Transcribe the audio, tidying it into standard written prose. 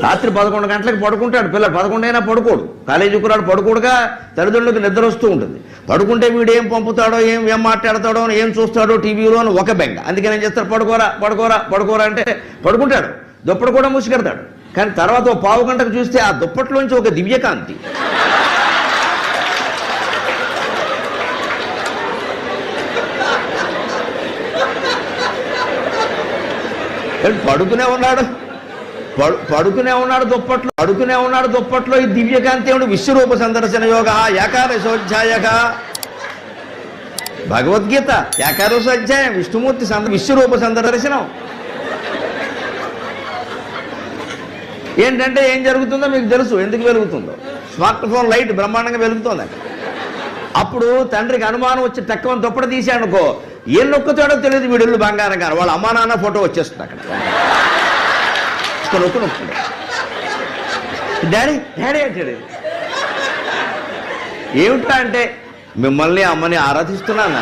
రాత్రి 11 గంటలకు పడుకుంటాడు పిల్లలు. 11 అయినా పడుకోడు. కాలేజీకి రాడు, పడుకోడుగా తల్లిదండ్రులకు నిద్ర వస్తూ ఉంటుంది. పడుకుంటే వీడు ఏం పంపుతాడో, ఏం మాట్లాడతాడో, ఏం చూస్తాడో టీవీలో అని ఒక బెంగ. అందుకని ఏం చేస్తాడు, పడుకోరా పడుకోరా పడుకోరా అంటే పడుకుంటాడు. దుప్పటి కూడా మూసుకెడతాడు. కానీ తర్వాత ఓ పావు గంటకు చూస్తే ఆ దుప్పట్లోంచి ఒక దివ్యకాంతి. పడుకునే ఉన్నాడు దుప్పట్లో ఈ దివ్యకాంతి ఏమిటి? విశ్వరూప సందర్శన యోగ ఏకాదశోధ్యాయ. భగవద్గీత ఏకాదశ అధ్యాయం విష్ణుమూర్తి విశ్వరూప సందర్శనం. ఏంటంటే ఏం జరుగుతుందో మీకు తెలుసు. ఎందుకు వెలుగుతుందో? స్మార్ట్ ఫోన్ లైట్ బ్రహ్మాండంగా వెలుగుతుంది అక్కడ. అప్పుడు తండ్రికి అనుమానం వచ్చి తక్కువ దుప్పటి తీసాడనుకో, ఏం నొక్కుతాడో తెలియదు, వీడిల్లు బంగారం గారు వాళ్ళ అమ్మా నాన్న ఫోటో వచ్చేస్తుంది అక్కడ. నొక్కుతాడు. డాడీ డాడీ అంటాడు. ఏమిటా అంటే మిమ్మల్ని అమ్మని ఆరాధిస్తున్నాను.